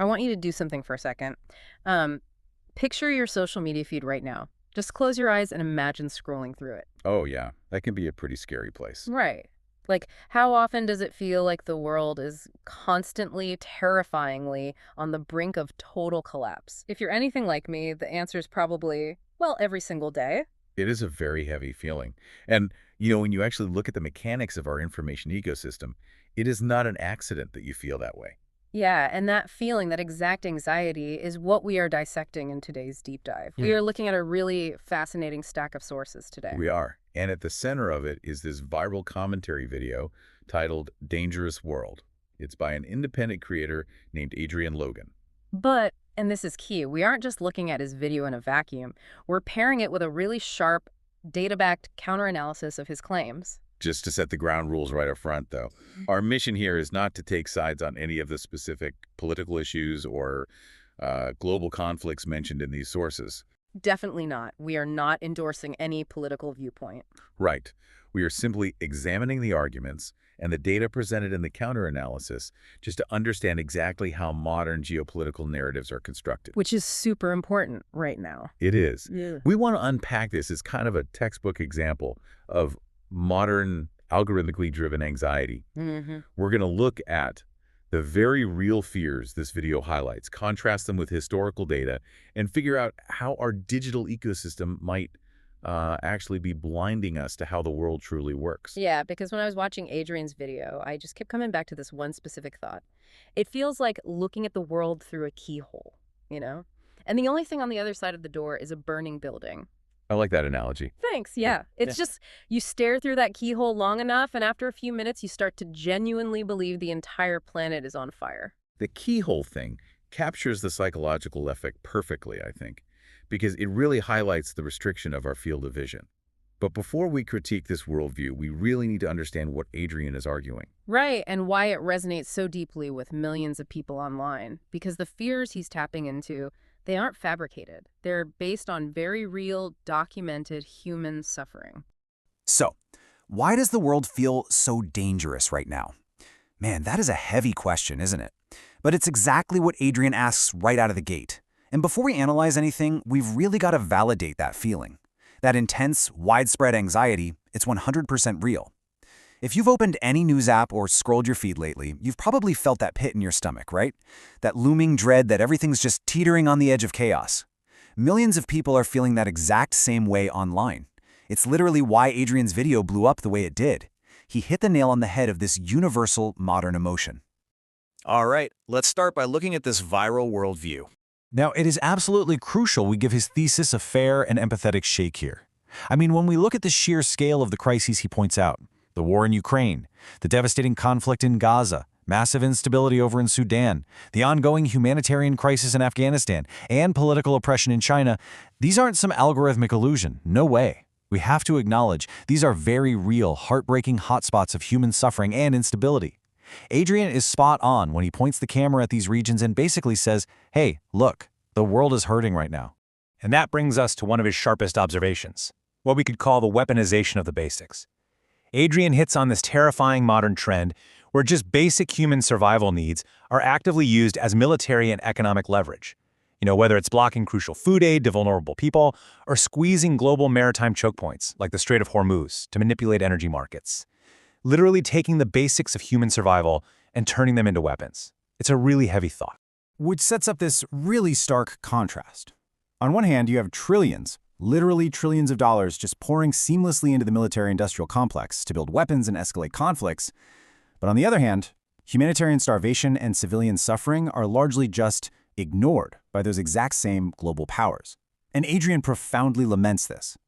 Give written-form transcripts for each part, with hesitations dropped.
I want you to do something for a second. Um, Picture your social media feed right now. Just close your eyes and imagine scrolling through it. Oh, yeah, that can be a pretty scary place. Right. Like, how often does it feel like the world is constantly, terrifyingly on the brink of total collapse? If you're anything like me, the answer is probably, well, every single day. It is a very heavy feeling. And when you actually look at the mechanics of our information ecosystem, it is not an accident that you feel that way. Yeah, and that feeling, that exact anxiety, is what we are dissecting in today's deep dive. We are looking at a really fascinating stack of sources today. We are. And at the center of it is this viral commentary video titled Dangerous World. It's by an independent creator named Adrian Logan. But, and this is key, we aren't just looking at his video in a vacuum. We're pairing it with a really sharp, data-backed counter-analysis of his claims. Just to set the ground rules right up front, though, our mission here is not to take sides on any of the specific political issues or global conflicts mentioned in these sources. Definitely not. We are not endorsing any political viewpoint. Right. We are simply examining the arguments and the data presented in the counter-analysis just to understand exactly how modern geopolitical narratives are constructed. Which is super important right now. It is. Yeah. We want to unpack this as kind of a textbook example of modern algorithmically driven anxiety. We're going to look at the very real fears this video highlights, contrast them with historical data, and figure out how our digital ecosystem might actually be blinding us to how the world truly works. Yeah, because when I was watching Adrian's video, I just kept coming back to this one specific thought. It feels like looking at the world through a keyhole, you know? And the only thing on the other side of the door is a burning building. I like that analogy. Thanks, yeah. It's just, you stare through that keyhole long enough, and after a few minutes, you start to genuinely believe the entire planet is on fire. The keyhole thing captures the psychological effect perfectly, I think, because it really highlights the restriction of our field of vision. But before we critique this worldview, we really need to understand what Adrian is arguing. Right, and why it resonates so deeply with millions of people online. Because the fears he's tapping into, they aren't fabricated. They're based on very real, documented human suffering. So, why does the world feel so dangerous right now? Man, that is a heavy question, isn't it? But it's exactly what Adrian asks right out of the gate. And before we analyze anything, we've really got to validate that feeling. That intense, widespread anxiety, it's 100% real. If you've opened any news app or scrolled your feed lately, you've probably felt that pit in your stomach, right? That looming dread that everything's just teetering on the edge of chaos. Millions of people are feeling that exact same way online. It's literally why Adrian's video blew up the way it did. He hit the nail on the head of this universal modern emotion. All right, let's start by looking at this viral worldview. Now, it is absolutely crucial we give his thesis a fair and empathetic shake here. I mean, when we look at the sheer scale of the crises he points out, the war in Ukraine, the devastating conflict in Gaza, massive instability over in Sudan, the ongoing humanitarian crisis in Afghanistan, and political oppression in China, these aren't some algorithmic illusion. No way. We have to acknowledge these are very real, heartbreaking hotspots of human suffering and instability. Adrian is spot on when he points the camera at these regions and basically says, hey, look, the world is hurting right now. And that brings us to one of his sharpest observations, what we could call the weaponization of the basics. Adrian hits on this terrifying modern trend where just basic human survival needs are actively used as military and economic leverage. Whether it's blocking crucial food aid to vulnerable people or squeezing global maritime choke points like the Strait of Hormuz to manipulate energy markets. Literally taking the basics of human survival and turning them into weapons. It's a really heavy thought. Which sets up this really stark contrast. On one hand, you have trillions, literally trillions of dollars just pouring seamlessly into the military-industrial complex to build weapons and escalate conflicts. But on the other hand, humanitarian starvation and civilian suffering are largely just ignored by those exact same global powers. And Adrian profoundly laments this.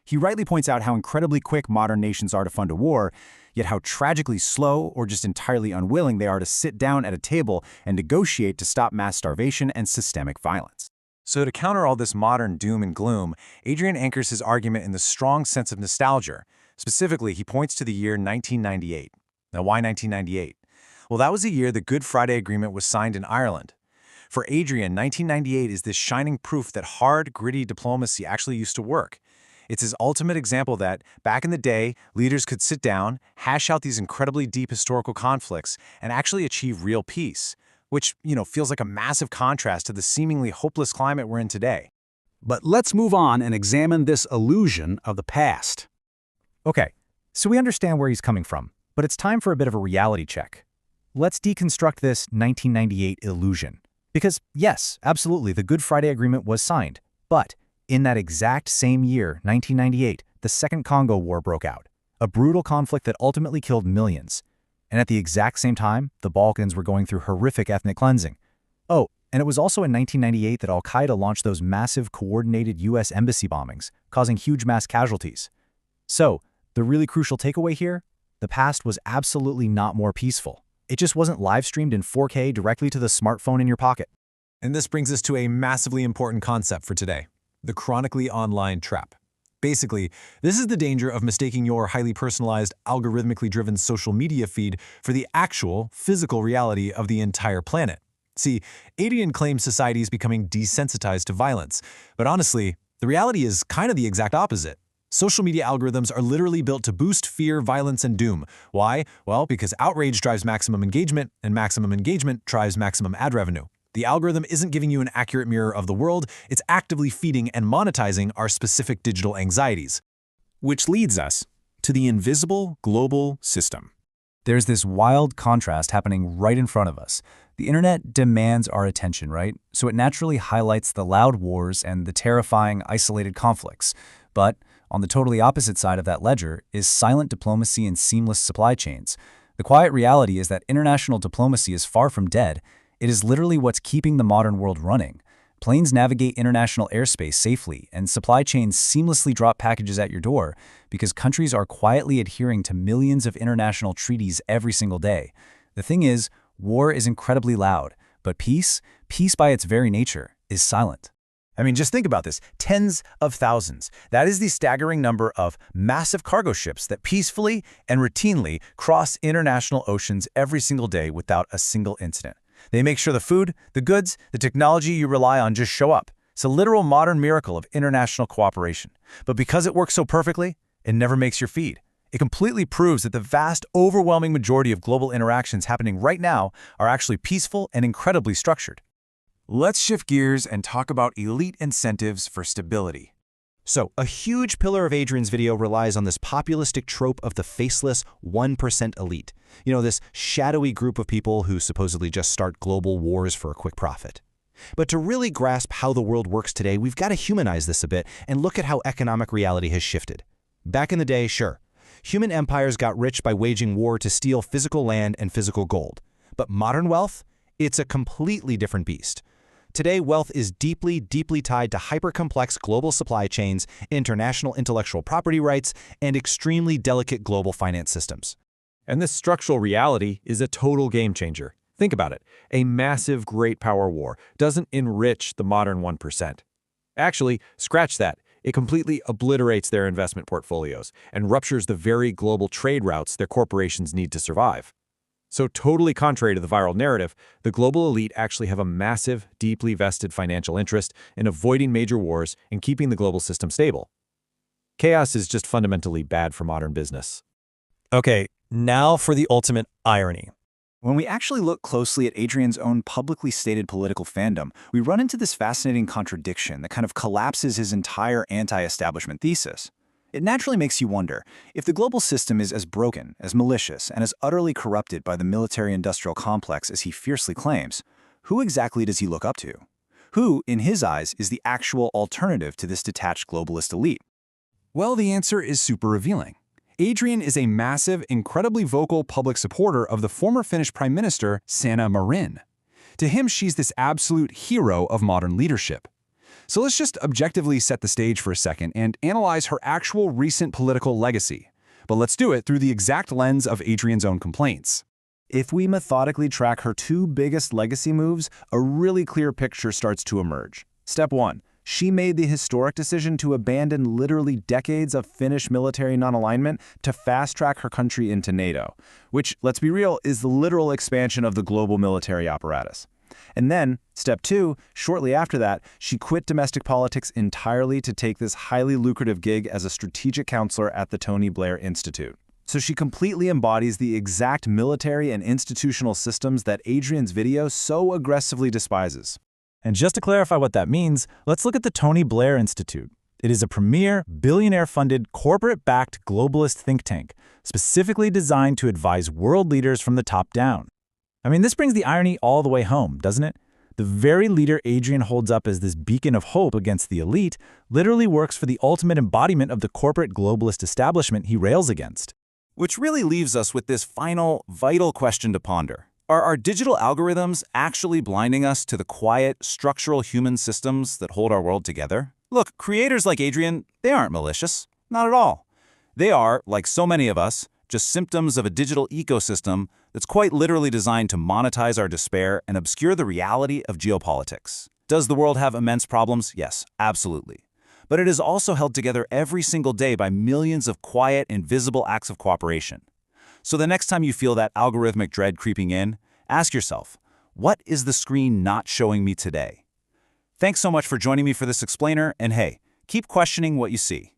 He rightly points out how incredibly quick modern nations are to fund a war, yet how tragically slow or just entirely unwilling they are to sit down at a table and negotiate to stop mass starvation and systemic violence. So to counter all this modern doom and gloom, Adrian anchors his argument in the strong sense of nostalgia. Specifically, he points to the year 1998. Now, why 1998? Well, that was the year the Good Friday Agreement was signed in Ireland. For Adrian, 1998 is this shining proof that hard, gritty diplomacy actually used to work. It's his ultimate example that, back in the day, leaders could sit down, hash out these incredibly deep historical conflicts, and actually achieve real peace, which, feels like a massive contrast to the seemingly hopeless climate we're in today. But let's move on and examine this illusion of the past. Okay, so we understand where he's coming from, but it's time for a bit of a reality check. Let's deconstruct this 1998 illusion. Because, yes, absolutely, the Good Friday Agreement was signed. But in that exact same year, 1998, the Second Congo War broke out, a brutal conflict that ultimately killed millions. And at the exact same time, the Balkans were going through horrific ethnic cleansing. Oh, and it was also in 1998 that al-Qaeda launched those massive coordinated U.S. embassy bombings, causing huge mass casualties. So, the really crucial takeaway here? The past was absolutely not more peaceful. It just wasn't live-streamed in 4K directly to the smartphone in your pocket. And this brings us to a massively important concept for today: the chronically online trap. Basically, this is the danger of mistaking your highly personalized, algorithmically driven social media feed for the actual, physical reality of the entire planet. See, Adrian claims society is becoming desensitized to violence, but honestly, the reality is kind of the exact opposite. Social media algorithms are literally built to boost fear, violence, and doom. Why? Well, because outrage drives maximum engagement, and maximum engagement drives maximum ad revenue. The algorithm isn't giving you an accurate mirror of the world, it's actively feeding and monetizing our specific digital anxieties. Which leads us to the invisible global system. There's this wild contrast happening right in front of us. The internet demands our attention, right? So it naturally highlights the loud wars and the terrifying, isolated conflicts. But on the totally opposite side of that ledger is silent diplomacy and seamless supply chains. The quiet reality is that international diplomacy is far from dead. It is literally what's keeping the modern world running. Planes navigate international airspace safely, and supply chains seamlessly drop packages at your door because countries are quietly adhering to millions of international treaties every single day. The thing is, war is incredibly loud, but peace by its very nature, is silent. I mean, just think about this. Tens of thousands. That is the staggering number of massive cargo ships that peacefully and routinely cross international oceans every single day without a single incident. They make sure the food, the goods, the technology you rely on just show up. It's a literal modern miracle of international cooperation. But because it works so perfectly, it never makes your feed. It completely proves that the vast, overwhelming majority of global interactions happening right now are actually peaceful and incredibly structured. Let's shift gears and talk about elite incentives for stability. So, a huge pillar of Adrian's video relies on this populistic trope of the faceless 1% elite. This shadowy group of people who supposedly just start global wars for a quick profit. But to really grasp how the world works today, we've got to humanize this a bit and look at how economic reality has shifted. Back in the day, sure, human empires got rich by waging war to steal physical land and physical gold. But modern wealth? It's a completely different beast. Today, wealth is deeply, deeply tied to hyper-complex global supply chains, international intellectual property rights, and extremely delicate global finance systems. And this structural reality is a total game changer. Think about it. A massive great power war doesn't enrich the modern 1%. Actually, scratch that. It completely obliterates their investment portfolios and ruptures the very global trade routes their corporations need to survive. So totally contrary to the viral narrative, the global elite actually have a massive, deeply vested financial interest in avoiding major wars and keeping the global system stable. Chaos is just fundamentally bad for modern business. Okay, now for the ultimate irony. When we actually look closely at Adrian's own publicly stated political fandom, we run into this fascinating contradiction that kind of collapses his entire anti-establishment thesis. It naturally makes you wonder, if the global system is as broken, as malicious, and as utterly corrupted by the military-industrial complex as he fiercely claims, who exactly does he look up to? Who, in his eyes, is the actual alternative to this detached globalist elite? Well, the answer is super revealing. Adrian is a massive, incredibly vocal public supporter of the former Finnish Prime Minister, Sanna Marin. To him, she's this absolute hero of modern leadership. So let's just objectively set the stage for a second and analyze her actual recent political legacy. But let's do it through the exact lens of Adrian's own complaints. If we methodically track her two biggest legacy moves, a really clear picture starts to emerge. Step 1. She made the historic decision to abandon literally decades of Finnish military non-alignment to fast-track her country into NATO, which, let's be real, is the literal expansion of the global military apparatus. And then, step 2, shortly after that, she quit domestic politics entirely to take this highly lucrative gig as a strategic counselor at the Tony Blair Institute. So she completely embodies the exact military and institutional systems that Adrian's video so aggressively despises. And just to clarify what that means, let's look at the Tony Blair Institute. It is a premier, billionaire-funded, corporate-backed globalist think tank, specifically designed to advise world leaders from the top down. I mean, this brings the irony all the way home, doesn't it? The very leader Adrian holds up as this beacon of hope against the elite literally works for the ultimate embodiment of the corporate globalist establishment he rails against. Which really leaves us with this final, vital question to ponder. Are our digital algorithms actually blinding us to the quiet, structural human systems that hold our world together? Look, creators like Adrian, they aren't malicious. Not at all. They are, like so many of us, just symptoms of a digital ecosystem that's quite literally designed to monetize our despair and obscure the reality of geopolitics. Does the world have immense problems? Yes, absolutely. But it is also held together every single day by millions of quiet, invisible acts of cooperation. So the next time you feel that algorithmic dread creeping in, ask yourself, what is the screen not showing me today? Thanks so much for joining me for this explainer, and hey, keep questioning what you see.